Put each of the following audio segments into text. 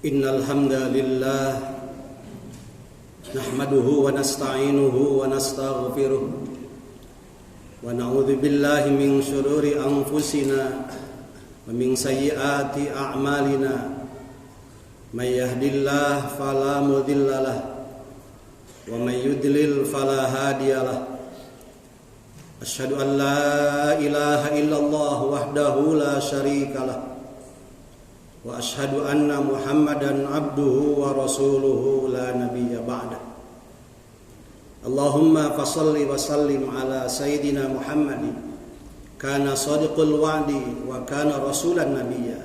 Innal hamdalillah nahmaduhu wa nasta'inuhu wa nastaghfiruh wa na'udzu billahi min shururi anfusina wa min sayyiati a'malina may yahdihillahu fala mudhillalah wa may yudlil fala hadiyalah. Asyhadu an la ilaha illallah wahdahu la syarikalah wa asyhadu anna Muhammadan abduhu wa rasuluhu la nabiyya ba'da. Allahumma fashalli wa sallim ala sayyidina Muhammadin kana shadiqul wa'di wa kana rasulan nabiyya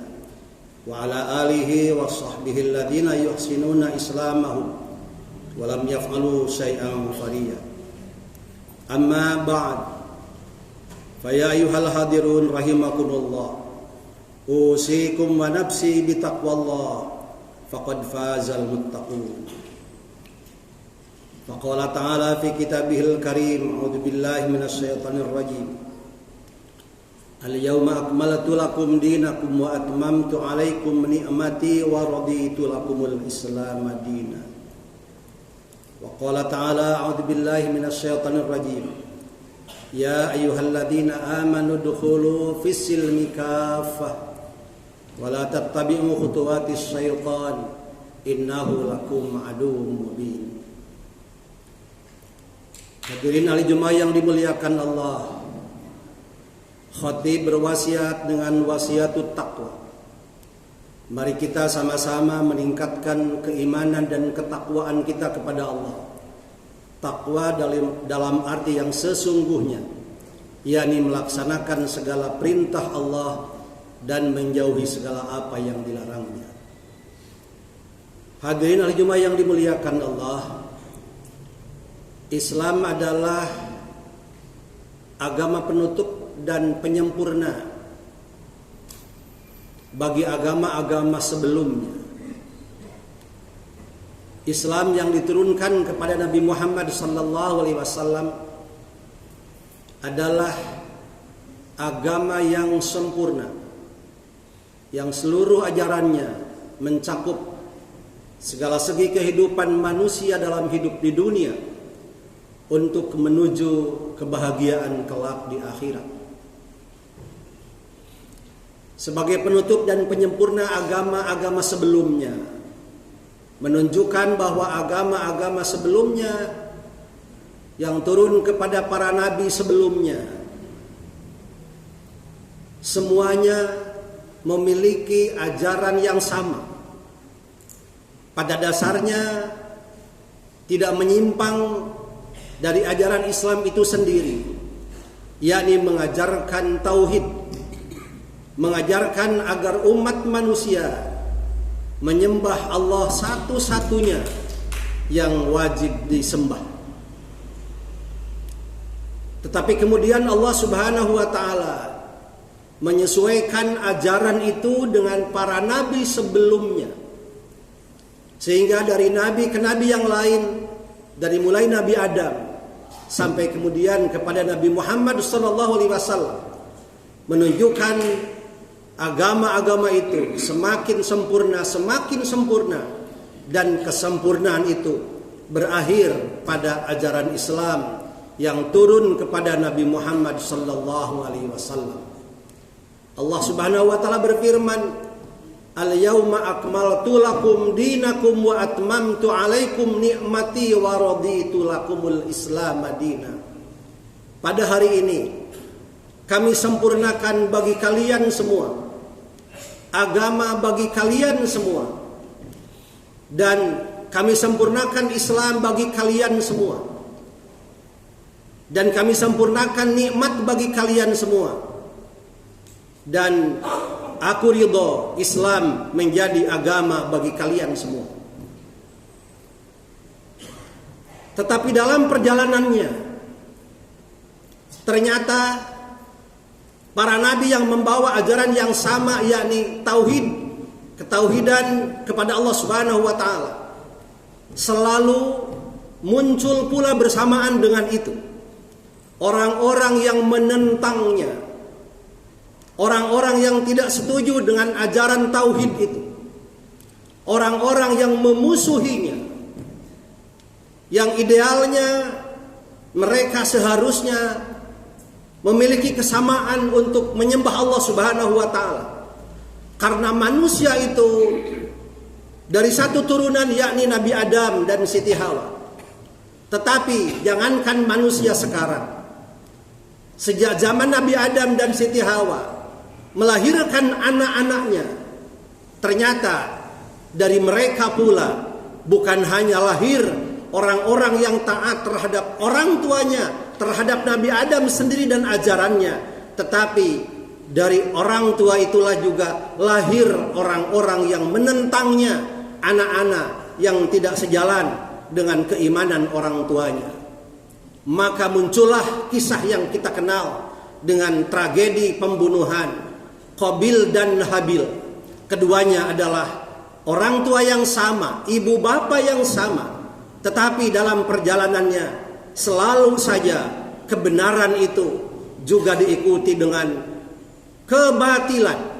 wa ala alihi wa sahbihi alladhina yuhsinuna islamahum wa lam yaf'alu syai'an fariya. Amma ba'd, fa ya ayyuhal hadirun rahimakumullah, usikum wa nafsi bitaqwallah faqad fazal muttaqun. Faqala ta'ala fi kitabihil karim, a'udzu billahi minasyaitonir rajim. Al-yawma akmaltu lakum dinakum wa atmamtu 'alaikum ni'mati wa raditu lakumul Islam dinan. Wa qala ta'ala, a'udzu billahi minasyaitonir rajim. Ya ayyuhalladzina amanu dukhulu fis silmi kaffah wala tattabi'u khutuwatis syaitan innahu lakum aduwwum mubin. Hadirin ahli Jumat yang dimuliakan Allah, khatib berwasiat dengan wasiatut taqwa. Mari kita sama-sama meningkatkan keimanan dan ketakwaan kita kepada Allah. Takwa dalam arti yang sesungguhnya, yakni melaksanakan segala perintah Allah dan menjauhi segala apa yang dilarangnya. Hadirin ahli Jumat yang dimuliakan Allah, Islam adalah agama penutup dan penyempurna bagi agama-agama sebelumnya. Islam yang diturunkan kepada Nabi Muhammad SAW adalah agama yang sempurna, yang seluruh ajarannya mencakup segala segi kehidupan manusia dalam hidup di dunia untuk menuju kebahagiaan kelak di akhirat. Sebagai penutup dan penyempurna agama-agama sebelumnya, menunjukkan bahwa agama-agama sebelumnya yang turun kepada para nabi sebelumnya semuanya memiliki ajaran yang sama. Pada dasarnya tidak menyimpang dari ajaran Islam itu sendiri, yakni mengajarkan tauhid, mengajarkan agar umat manusia menyembah Allah satu-satunya yang wajib disembah. Tetapi kemudian Allah Subhanahu wa taala menyesuaikan ajaran itu dengan para nabi sebelumnya. Sehingga dari nabi ke nabi yang lain, dari mulai Nabi Adam sampai kemudian kepada Nabi Muhammad SAW, menunjukkan agama-agama itu semakin sempurna, dan kesempurnaan itu berakhir pada ajaran Islam yang turun kepada Nabi Muhammad SAW. Allah Subhanahu wa taala berfirman, Al-yawma akmaltu lakum dinakum wa atmamtu 'alaikum ni'mati wa raditu lakumul Islam dinan. Pada hari ini kami sempurnakan bagi kalian semua agama, bagi kalian semua, dan kami sempurnakan Islam bagi kalian semua, dan kami sempurnakan nikmat bagi kalian semua, dan aku ridho Islam menjadi agama bagi kalian semua. Tetapi dalam perjalanannya ternyata para nabi yang membawa ajaran yang sama, yakni tauhid, ketauhidan kepada Allah Subhanahu wa taala, selalu muncul pula bersamaan dengan itu orang-orang yang menentangnya, orang-orang yang tidak setuju dengan ajaran tauhid itu, orang-orang yang memusuhinya, yang idealnya mereka seharusnya memiliki kesamaan untuk menyembah Allah Subhanahu wa taala. Karena manusia itu dari satu turunan, yakni Nabi Adam dan Siti Hawa. Tetapi jangankan manusia sekarang, sejak zaman Nabi Adam dan Siti Hawa melahirkan anak-anaknya, ternyata dari mereka pula bukan hanya lahir orang-orang yang taat terhadap orang tuanya, terhadap Nabi Adam sendiri dan ajarannya, tetapi dari orang tua itulah juga lahir orang-orang yang menentangnya, anak-anak yang tidak sejalan dengan keimanan orang tuanya. Maka muncullah kisah yang kita kenal dengan tragedi pembunuhan Qabil dan Habil. Keduanya adalah orang tua yang sama, ibu bapa yang sama, tetapi dalam perjalanannya selalu saja kebenaran itu juga diikuti dengan kebatilan.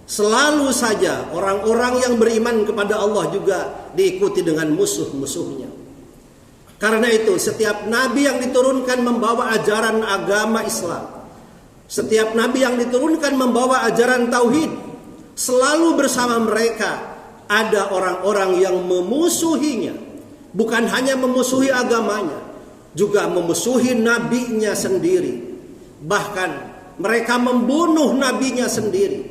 Selalu saja orang-orang yang beriman kepada Allah juga diikuti dengan musuh-musuhnya. Karena itu setiap nabi yang diturunkan membawa ajaran agama Islam, setiap nabi yang diturunkan membawa ajaran tauhid, selalu bersama mereka ada orang-orang yang memusuhinya. Bukan hanya memusuhi agamanya, juga memusuhi nabinya sendiri. Bahkan mereka membunuh nabinya sendiri.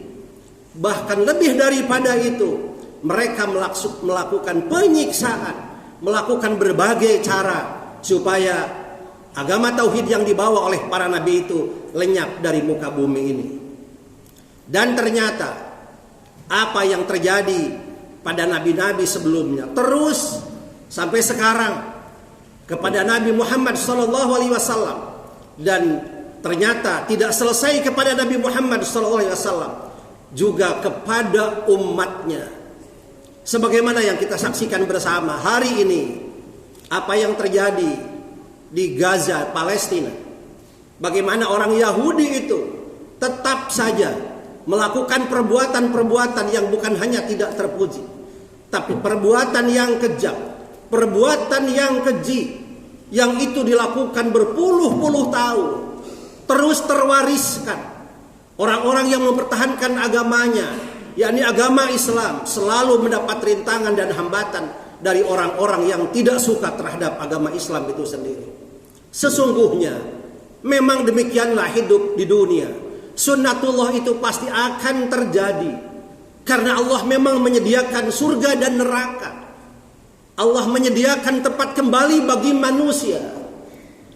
Bahkan lebih daripada itu, mereka melakukan penyiksaan, melakukan berbagai cara supaya agama tauhid yang dibawa oleh para nabi itu lenyap dari muka bumi ini. Dan ternyata apa yang terjadi pada nabi-nabi sebelumnya terus sampai sekarang kepada Nabi Muhammad SAW, dan ternyata tidak selesai kepada Nabi Muhammad SAW, juga kepada umatnya. Sebagaimana yang kita saksikan bersama hari ini, apa yang terjadi di Gaza, Palestina. Bagaimana orang Yahudi itu tetap saja melakukan perbuatan-perbuatan yang bukan hanya tidak terpuji, tapi perbuatan yang kejam, perbuatan yang keji, yang itu dilakukan berpuluh-puluh tahun, terus terwariskan. Orang-orang yang mempertahankan agamanya, yakni agama Islam, selalu mendapat rintangan dan hambatan dari orang-orang yang tidak suka terhadap agama Islam itu sendiri. Sesungguhnya memang demikianlah hidup di dunia. Sunnatullah itu pasti akan terjadi, karena Allah memang menyediakan surga dan neraka. Allah menyediakan tempat kembali bagi manusia.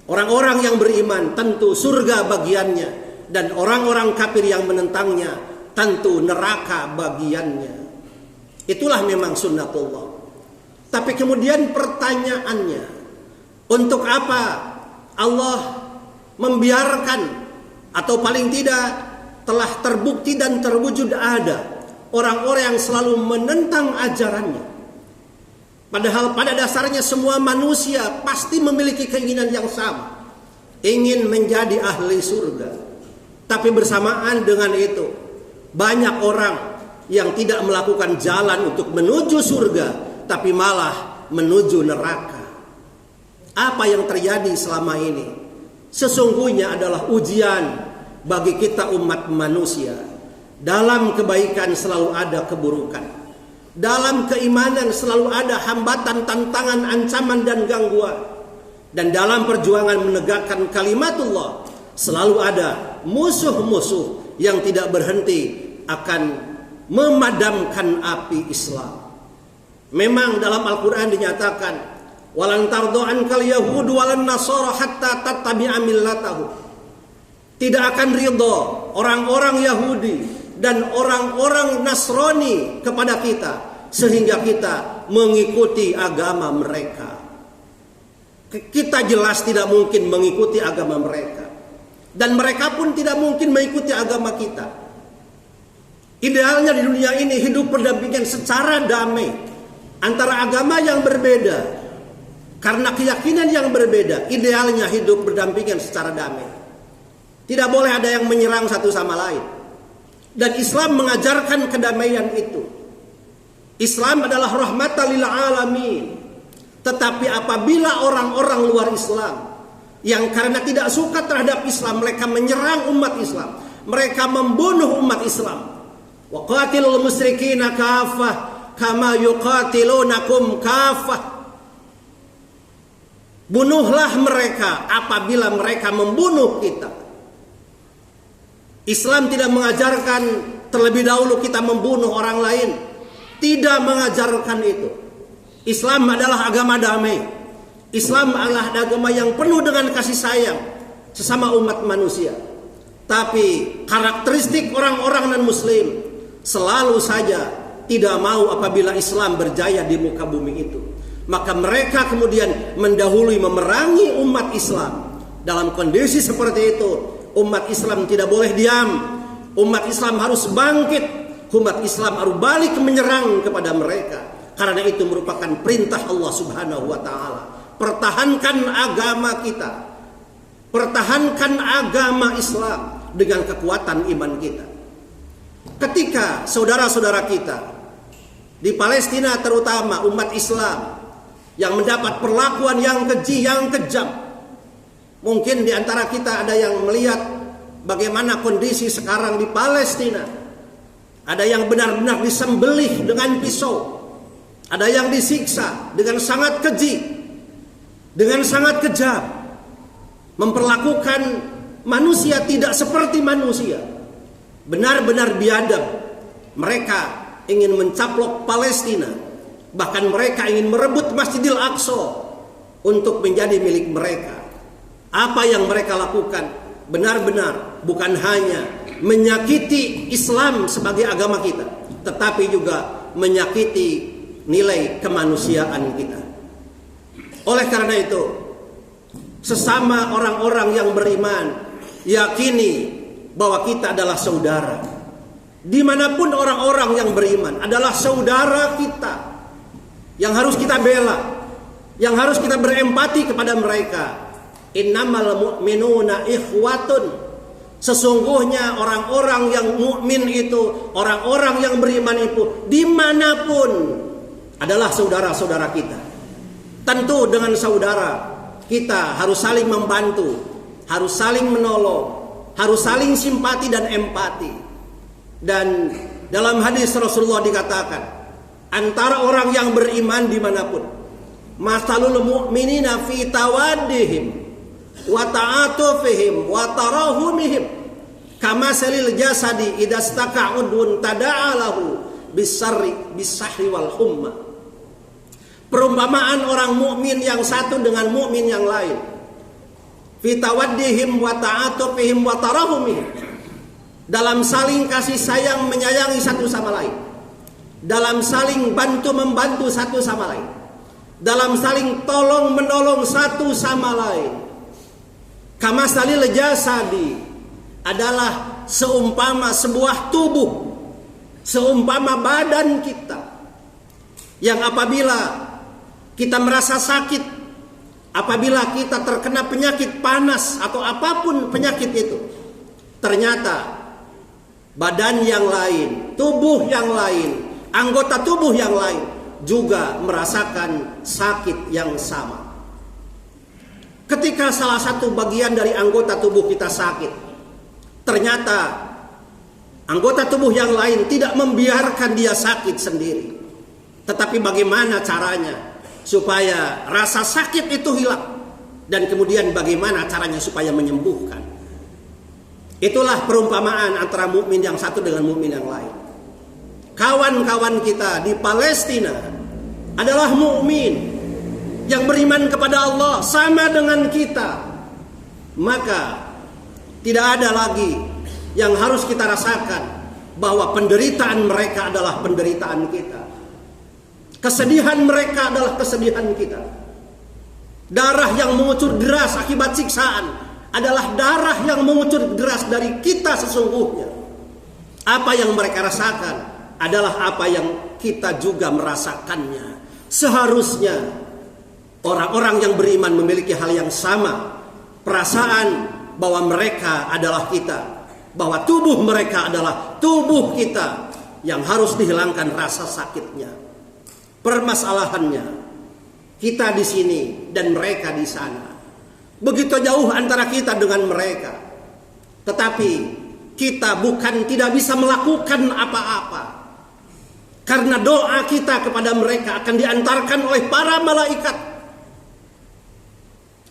Orang-orang yang beriman tentu surga bagiannya, dan orang-orang kafir yang menentangnya tentu neraka bagiannya. Itulah memang sunnatullah. Tapi kemudian pertanyaannya, untuk apa Allah membiarkan, atau paling tidak telah terbukti dan terwujud ada orang-orang yang selalu menentang ajarannya? Padahal pada dasarnya semua manusia pasti memiliki keinginan yang sama, ingin menjadi ahli surga. Tapi bersamaan dengan itu, banyak orang yang tidak melakukan jalan untuk menuju surga, tapi malah menuju neraka. Apa yang terjadi selama ini sesungguhnya adalah ujian bagi kita umat manusia. Dalam kebaikan selalu ada keburukan, dalam keimanan selalu ada hambatan, tantangan, ancaman dan gangguan. Dan dalam perjuangan menegakkan kalimatullah selalu ada musuh-musuh yang tidak berhenti akan memadamkan api Islam. Memang dalam Al-Quran dinyatakan, walan tardo ankal yahud walan nasara hatta tattabi'a millatahu. Tidak akan ridho orang-orang Yahudi dan orang-orang Nasrani kepada kita sehingga kita mengikuti agama mereka. Kita jelas tidak mungkin mengikuti agama mereka, dan mereka pun tidak mungkin mengikuti agama kita. Idealnya di dunia ini hidup berdampingan secara damai antara agama yang berbeda, karena keyakinan yang berbeda. Idealnya hidup berdampingan secara damai. Tidak boleh ada yang menyerang satu sama lain. Dan Islam mengajarkan kedamaian itu. Islam adalah rahmatan lil alamin. Tetapi apabila orang-orang luar Islam yang karena tidak suka terhadap Islam, mereka menyerang umat Islam, mereka membunuh umat Islam. Wa qatilul musyrikina kafah kama yuqatilunakum kafah. Bunuhlah mereka apabila mereka membunuh kita. Islam tidak mengajarkan terlebih dahulu kita membunuh orang lain. Tidak mengajarkan itu. Islam adalah agama damai. Islam adalah agama yang penuh dengan kasih sayang sesama umat manusia. Tapi karakteristik orang-orang non-muslim selalu saja tidak mau apabila Islam berjaya di muka bumi itu. Maka mereka kemudian mendahului memerangi umat Islam. Dalam kondisi seperti itu, umat Islam tidak boleh diam. Umat Islam harus bangkit. Umat Islam harus balik menyerang kepada mereka. Karena itu merupakan perintah Allah Subhanahu wa taala. Pertahankan agama kita. Pertahankan agama Islam dengan kekuatan iman kita. Ketika saudara-saudara kita di Palestina, terutama umat Islam yang mendapat perlakuan yang keji, yang kejam. Mungkin di antara kita ada yang melihat bagaimana kondisi sekarang di Palestina. Ada yang benar-benar disembelih dengan pisau. Ada yang disiksa dengan sangat keji, dengan sangat kejam, memperlakukan manusia tidak seperti manusia, benar-benar biadab. Mereka ingin mencaplok Palestina, bahkan mereka ingin merebut Masjidil Aqsa untuk menjadi milik mereka. Apa yang mereka lakukan benar-benar bukan hanya menyakiti Islam sebagai agama kita, tetapi juga menyakiti nilai kemanusiaan kita. Oleh karena itu, sesama orang-orang yang beriman, yakini bahwa kita adalah saudara. Dimanapun orang-orang yang beriman adalah saudara kita, yang harus kita bela, yang harus kita berempati kepada mereka. Innamal mu'minuna ikhwatun. Sesungguhnya orang-orang yang mukmin itu, orang-orang yang beriman itu, dimanapun adalah saudara-saudara kita. Tentu dengan saudara kita harus saling membantu, harus saling menolong, harus saling simpati dan empati. Dan dalam hadis Rasulullah dikatakan, antara orang yang beriman dimanapun, masalul mu'minina fi tawaddihim wa ta'atufihim wa tarahumihim kama salil jasadi idza staka udun tada'alahu bisahri wal humma. Perumpamaan orang mukmin yang satu dengan mukmin yang lain, fi tawaddihim wa ta'atufihim wa tarahumihim, dalam saling kasih sayang menyayangi satu sama lain, dalam saling bantu membantu satu sama lain, dalam saling tolong menolong satu sama lain. Kama salil jasadi adalah seumpama sebuah tubuh, seumpama badan kita, yang apabila kita merasa sakit, apabila kita terkena penyakit panas atau apapun penyakit itu, ternyata badan yang lain, tubuh yang lain, anggota tubuh yang lain juga merasakan sakit yang sama. Ketika salah satu bagian dari anggota tubuh kita sakit, ternyata anggota tubuh yang lain tidak membiarkan dia sakit sendiri. Tetapi bagaimana caranya supaya rasa sakit itu hilang, dan kemudian bagaimana caranya supaya menyembuhkan. Itulah perumpamaan antara mukmin yang satu dengan mukmin yang lain. Kawan-kawan kita di Palestina adalah mukmin yang beriman kepada Allah sama dengan kita. Maka tidak ada lagi yang harus kita rasakan bahwa penderitaan mereka adalah penderitaan kita. Kesedihan mereka adalah kesedihan kita. Darah yang mengucur deras akibat siksaan adalah darah yang mengucur deras dari kita sesungguhnya. Apa yang mereka rasakan adalah apa yang kita juga merasakannya. Seharusnya orang-orang yang beriman memiliki hal yang sama. Perasaan bahwa mereka adalah kita, bahwa tubuh mereka adalah tubuh kita, yang harus dihilangkan rasa sakitnya. Permasalahannya, kita di sini dan mereka di sana. Begitu jauh antara kita dengan mereka. Tetapi kita bukan tidak bisa melakukan apa-apa. Karena doa kita kepada mereka akan diantarkan oleh para malaikat.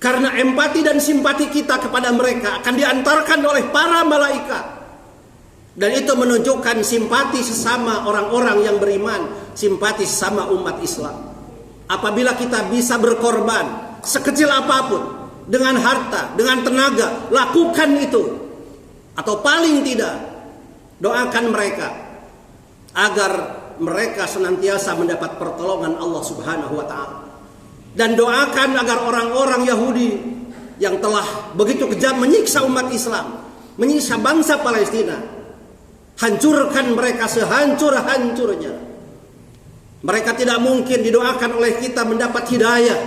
Karena empati dan simpati kita kepada mereka akan diantarkan oleh para malaikat. Dan itu menunjukkan simpati sesama orang-orang yang beriman, simpati sesama umat Islam. Apabila kita bisa berkorban sekecil apapun, dengan harta, dengan tenaga, lakukan itu. Atau paling tidak, doakan mereka agar mereka senantiasa mendapat pertolongan Allah Subhanahu wa ta'ala. Dan doakan agar orang-orang Yahudi yang telah begitu kejam menyiksa umat Islam, menyiksa bangsa Palestina, hancurkan mereka sehancur-hancurnya. Mereka tidak mungkin didoakan oleh kita mendapat hidayah.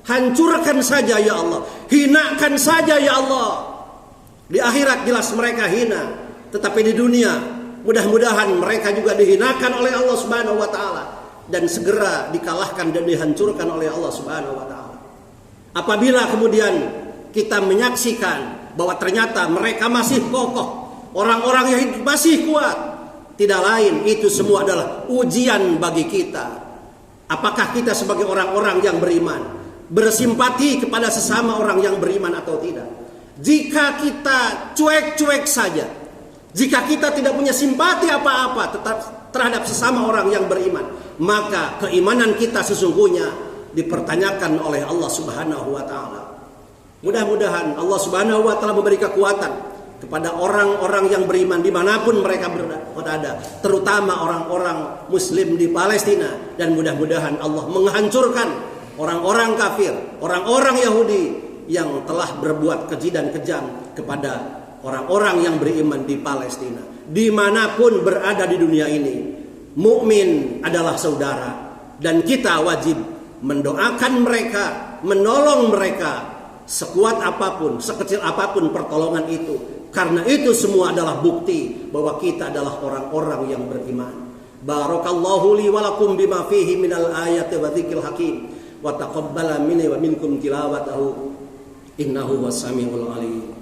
Hancurkan saja ya Allah, hinakan saja ya Allah. Di akhirat jelas mereka hina, tetapi di dunia mudah-mudahan mereka juga dihinakan oleh Allah Subhanahu wa ta'ala dan segera dikalahkan dan dihancurkan oleh Allah Subhanahu wa ta'ala. Apabila kemudian kita menyaksikan bahwa ternyata mereka masih kokoh, orang-orang yang masih kuat, tidak lain itu semua adalah ujian bagi kita. Apakah kita sebagai orang-orang yang beriman bersimpati kepada sesama orang yang beriman atau tidak? Jika kita cuek-cuek saja, jika kita tidak punya simpati apa-apa terhadap sesama orang yang beriman, maka keimanan kita sesungguhnya dipertanyakan oleh Allah Subhanahu wa ta'ala. Mudah-mudahan Allah Subhanahu wa ta'ala memberi kekuatan kepada orang-orang yang beriman dimanapun mereka berada, terutama orang-orang Muslim di Palestina, dan mudah-mudahan Allah menghancurkan orang-orang kafir, orang-orang Yahudi yang telah berbuat keji dan kejam kepada orang-orang yang beriman di Palestina. Dimanapun berada di dunia ini, mukmin adalah saudara, dan kita wajib mendoakan mereka, menolong mereka sekuat apapun, sekecil apapun pertolongan itu. Karena itu semua adalah bukti bahwa kita adalah orang-orang yang beriman. Barakallahu li wa lakum bima fihi minal ayati wa dzikril hakim. Wa taqabbala minni wa minkum tilawatahu innahu was samiul alim.